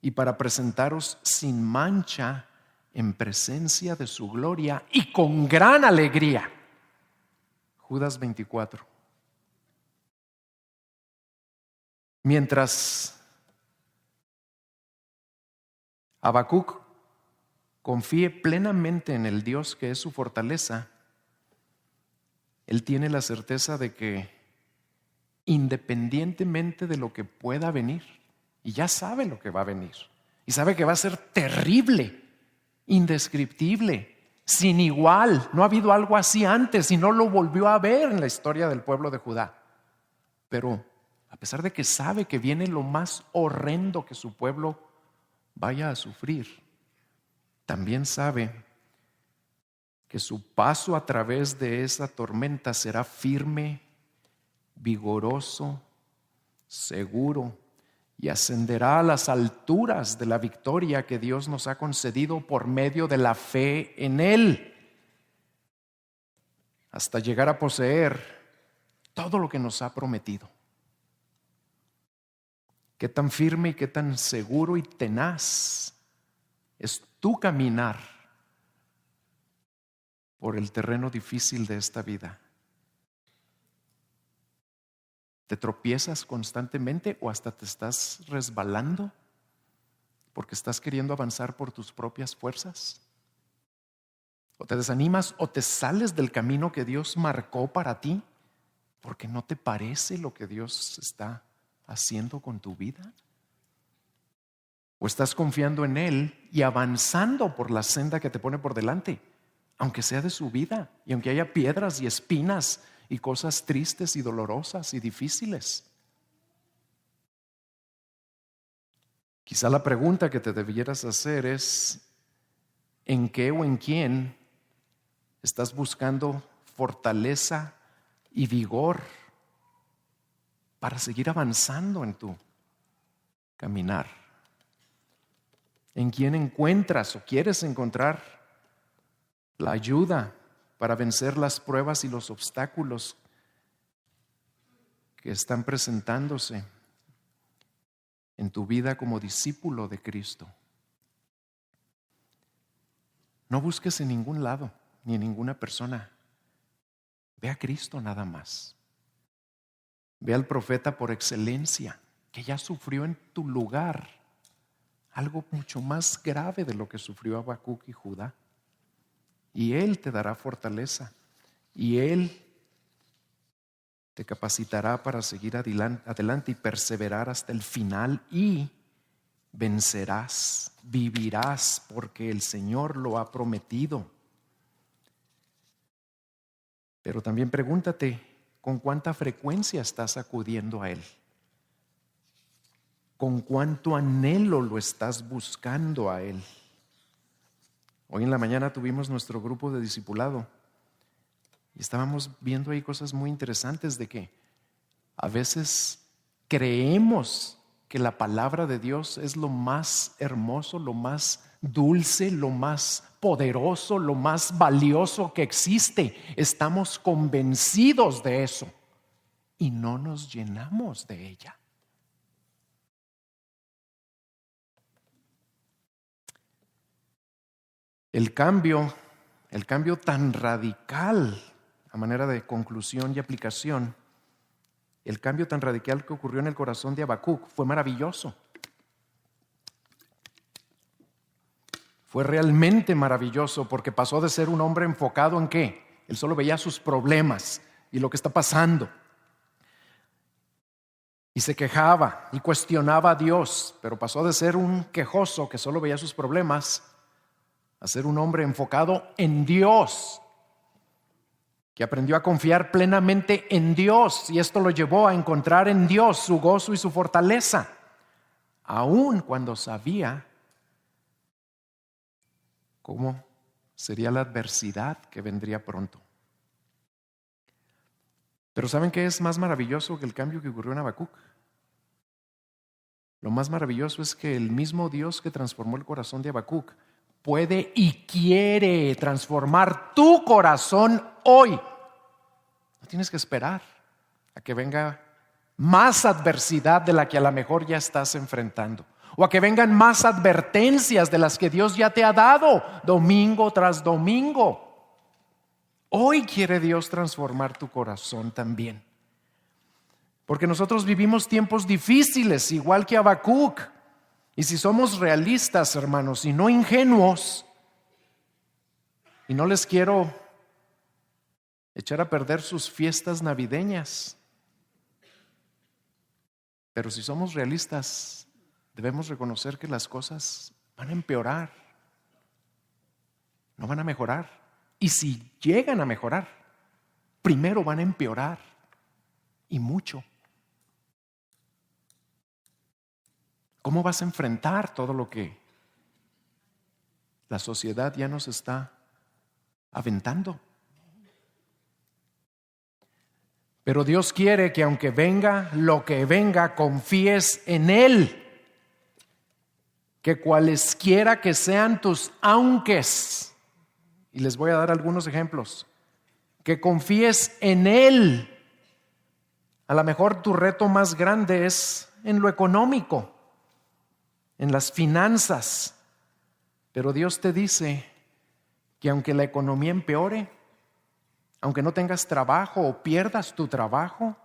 y para presentaros sin mancha en presencia de su gloria y con gran alegría. Judas 24. Mientras Habacuc confíe plenamente en el Dios que es su fortaleza, él tiene la certeza de que independientemente de lo que pueda venir, y ya sabe lo que va a venir, y sabe que va a ser terrible, indescriptible, sin igual. No ha habido algo así antes y no lo volvió a ver en la historia del pueblo de Judá. Pero a pesar de que sabe que viene lo más horrendo que su pueblo vaya a sufrir, también sabe que su paso a través de esa tormenta será firme, vigoroso, seguro, y ascenderá a las alturas de la victoria que Dios nos ha concedido por medio de la fe en Él, hasta llegar a poseer todo lo que nos ha prometido. Qué tan firme y qué tan seguro y tenaz es tu caminar por el terreno difícil de esta vida. ¿Te tropiezas constantemente o hasta te estás resbalando porque estás queriendo avanzar por tus propias fuerzas? ¿O te desanimas o te sales del camino que Dios marcó para ti porque no te parece lo que Dios está haciendo con tu vida? ¿O estás confiando en Él y avanzando por la senda que te pone por delante, aunque sea de su vida y aunque haya piedras y espinas y cosas tristes y dolorosas y difíciles? Quizá la pregunta que te debieras hacer es: ¿en qué o en quién estás buscando fortaleza y vigor para seguir avanzando en tu caminar? ¿En quién encuentras o quieres encontrar la ayuda para vencer las pruebas y los obstáculos que están presentándose en tu vida como discípulo de Cristo? No busques en ningún lado ni en ninguna persona. Ve a Cristo nada más. Ve al profeta por excelencia, que ya sufrió en tu lugar algo mucho más grave de lo que sufrió Habacuc y Judá. Y Él te dará fortaleza. Y Él te capacitará para seguir adelante y perseverar hasta el final. Y vencerás, vivirás, porque el Señor lo ha prometido. Pero también pregúntate, ¿con cuánta frecuencia estás acudiendo a Él? ¿Con cuánto anhelo lo estás buscando a Él? Hoy en la mañana tuvimos nuestro grupo de discipulado y estábamos viendo ahí cosas muy interesantes de que a veces creemos que la palabra de Dios es lo más hermoso, lo más dulce, lo más poderoso, lo más valioso que existe. Estamos convencidos de eso y no nos llenamos de ella. El cambio tan radical, a manera de conclusión y aplicación, el cambio tan radical que ocurrió en el corazón de Habacuc fue maravilloso. Fue realmente maravilloso porque pasó de ser un hombre enfocado en ¿qué? Él solo veía sus problemas y lo que está pasando. Y se quejaba y cuestionaba a Dios, pero pasó de ser un quejoso que solo veía sus problemas a ser un hombre enfocado en Dios, que aprendió a confiar plenamente en Dios, y esto lo llevó a encontrar en Dios su gozo y su fortaleza, aun cuando sabía cómo sería la adversidad que vendría pronto. Pero ¿saben qué es más maravilloso que el cambio que ocurrió en Habacuc? Lo más maravilloso es que el mismo Dios que transformó el corazón de Habacuc puede y quiere transformar tu corazón hoy. No tienes que esperar a que venga más adversidad de la que a lo mejor ya estás enfrentando, o a que vengan más advertencias de las que Dios ya te ha dado domingo tras domingo. Hoy quiere Dios transformar tu corazón también, porque nosotros vivimos tiempos difíciles igual que Habacuc. Y si somos realistas, hermanos, y no ingenuos, y no les quiero echar a perder sus fiestas navideñas, pero si somos realistas, debemos reconocer que las cosas van a empeorar, no van a mejorar. Y si llegan a mejorar, primero van a empeorar, y mucho. ¿Cómo vas a enfrentar todo lo que la sociedad ya nos está aventando? Pero Dios quiere que aunque venga lo que venga, confíes en Él. Que cualesquiera que sean tus aunques, y les voy a dar algunos ejemplos, que confíes en Él. A lo mejor tu reto más grande es en lo económico, en las finanzas, pero Dios te dice que aunque la economía empeore, aunque no tengas trabajo o pierdas tu trabajo,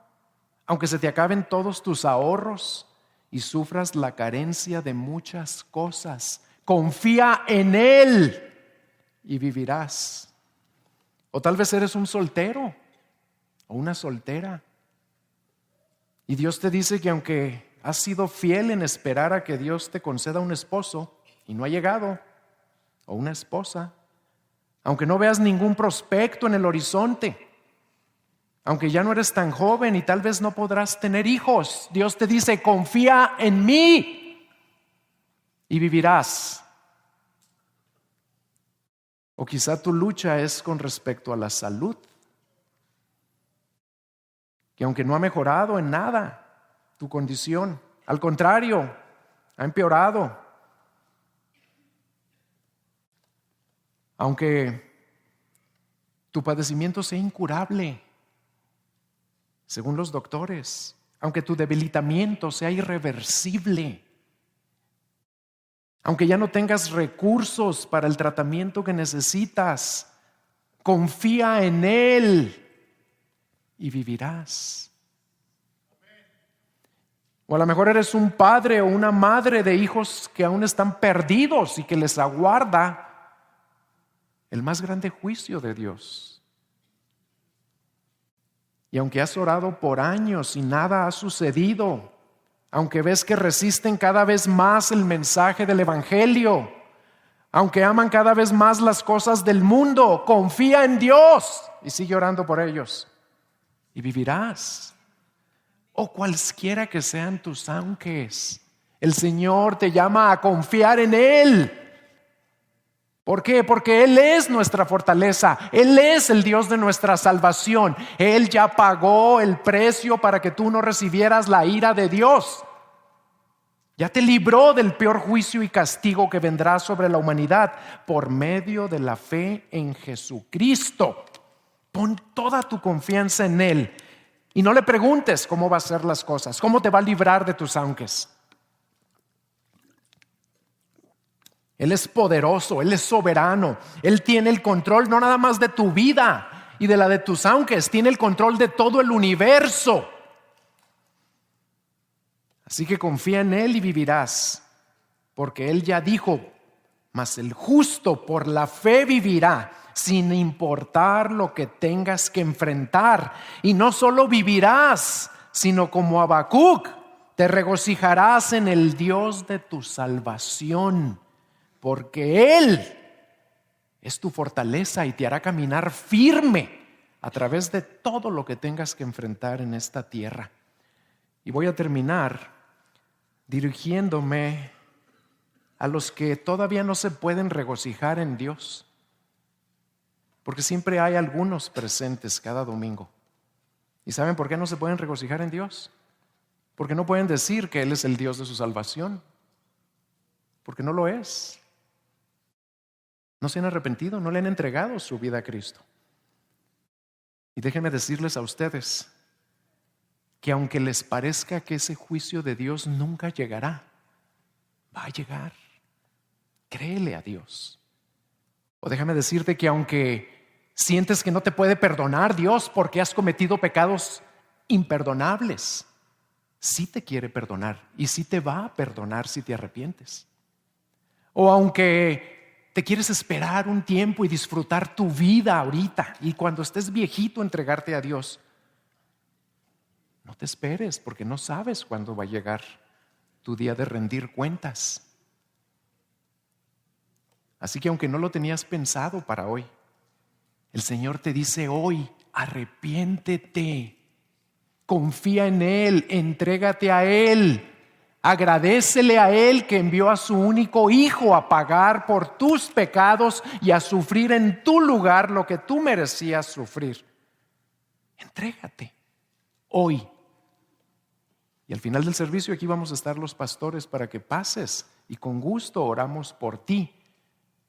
aunque se te acaben todos tus ahorros y sufras la carencia de muchas cosas, confía en Él y vivirás. O tal vez eres un soltero o una soltera, y Dios te dice que aunque has sido fiel en esperar a que Dios te conceda un esposo y no ha llegado, o una esposa, aunque no veas ningún prospecto en el horizonte, aunque ya no eres tan joven y tal vez no podrás tener hijos, Dios te dice: confía en mí y vivirás. O quizá tu lucha es con respecto a la salud, que aunque no ha mejorado en nada tu condición, al contrario, ha empeorado. Aunque tu padecimiento sea incurable, según los doctores, aunque tu debilitamiento sea irreversible, aunque ya no tengas recursos para el tratamiento que necesitas, confía en Él y vivirás. O a lo mejor eres un padre o una madre de hijos que aún están perdidos y que les aguarda el más grande juicio de Dios. Y aunque has orado por años y nada ha sucedido, aunque ves que resisten cada vez más el mensaje del Evangelio, aunque aman cada vez más las cosas del mundo, confía en Dios y sigue orando por ellos y vivirás. O cualesquiera que sean tus aunques, el Señor te llama a confiar en Él. ¿Por qué? Porque Él es nuestra fortaleza. Él es el Dios de nuestra salvación. Él ya pagó el precio para que tú no recibieras la ira de Dios. Ya te libró del peor juicio y castigo que vendrá sobre la humanidad por medio de la fe en Jesucristo. Pon toda tu confianza en Él y no le preguntes cómo va a ser las cosas, cómo te va a librar de tus aunques. Él es poderoso, Él es soberano, Él tiene el control no nada más de tu vida y de la de tus aunques, tiene el control de todo el universo. Así que confía en Él y vivirás, porque Él ya dijo: mas el justo por la fe vivirá, sin importar lo que tengas que enfrentar. Y no solo vivirás, sino como Habacuc, te regocijarás en el Dios de tu salvación, porque Él es tu fortaleza y te hará caminar firme a través de todo lo que tengas que enfrentar en esta tierra. Y voy a terminar dirigiéndome a los que todavía no se pueden regocijar en Dios, porque siempre hay algunos presentes cada domingo. ¿Y saben por qué no se pueden regocijar en Dios? Porque no pueden decir que Él es el Dios de su salvación, porque no lo es. No se han arrepentido, no le han entregado su vida a Cristo. Y déjenme decirles a ustedes que aunque les parezca que ese juicio de Dios nunca llegará, va a llegar. Créele a Dios. O déjame decirte que aunque sientes que no te puede perdonar Dios porque has cometido pecados imperdonables, sí te quiere perdonar y sí te va a perdonar si te arrepientes. O aunque te quieres esperar un tiempo y disfrutar tu vida ahorita y cuando estés viejito entregarte a Dios, no te esperes porque no sabes cuándo va a llegar tu día de rendir cuentas. Así que aunque no lo tenías pensado para hoy, el Señor te dice hoy: arrepiéntete, confía en Él, entrégate a Él, agradécele a Él que envió a su único Hijo a pagar por tus pecados y a sufrir en tu lugar lo que tú merecías sufrir. Entrégate hoy. Y al final del servicio aquí vamos a estar los pastores para que pases y con gusto oramos por ti,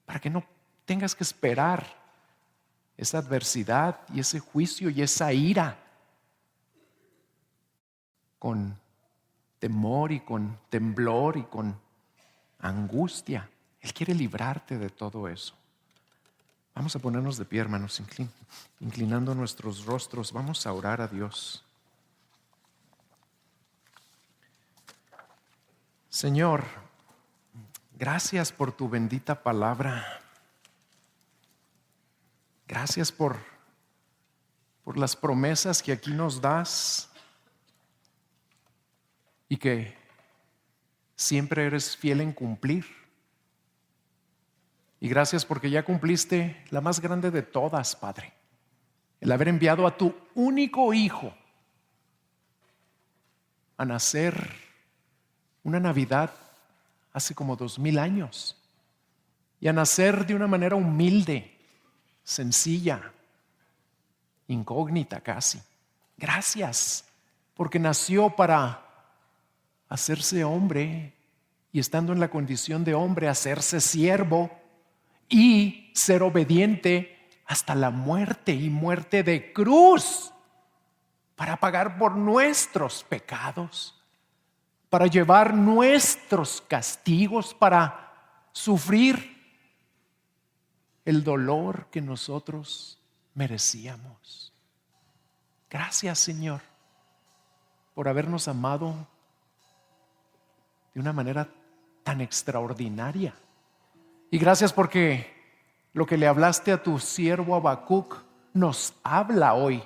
para que no tengas que esperar esa adversidad y ese juicio y esa ira con temor y con temblor y con angustia. Él quiere librarte de todo eso. Vamos a ponernos de pie, hermanos, inclinando nuestros rostros. Vamos a orar a Dios. Señor, gracias por tu bendita palabra. Gracias por las promesas que aquí nos das y que siempre eres fiel en cumplir. Y gracias porque ya cumpliste la más grande de todas, Padre, el haber enviado a tu único Hijo a nacer una Navidad hace como 2000 años y a nacer de una manera humilde, sencilla, incógnita casi. Gracias porque nació para hacerse hombre y estando en la condición de hombre, hacerse siervo y ser obediente hasta la muerte y muerte de cruz para pagar por nuestros pecados, para llevar nuestros castigos, para sufrir el dolor que nosotros merecíamos. Gracias, Señor, por habernos amado de una manera tan extraordinaria. Y gracias porque lo que le hablaste a tu siervo Habacuc nos habla hoy.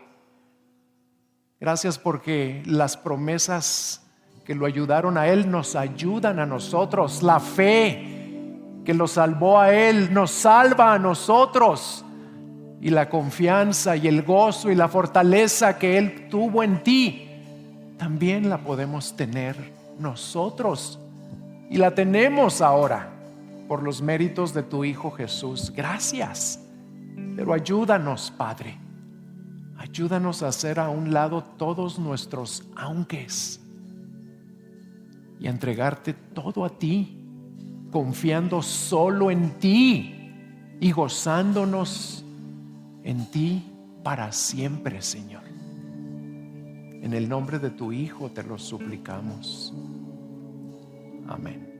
Gracias porque las promesas que lo ayudaron a él nos ayudan a nosotros. La fe que lo salvó a él nos salva a nosotros. Y la confianza y el gozo y la fortaleza que él tuvo en ti también la podemos tener nosotros. Y la tenemos ahora por los méritos de tu Hijo Jesús. Gracias. Pero ayúdanos, Padre. Ayúdanos a hacer a un lado todos nuestros aunques y a entregarte todo a ti, confiando solo en ti y gozándonos en ti para siempre, Señor. En el nombre de tu Hijo te lo suplicamos. Amén.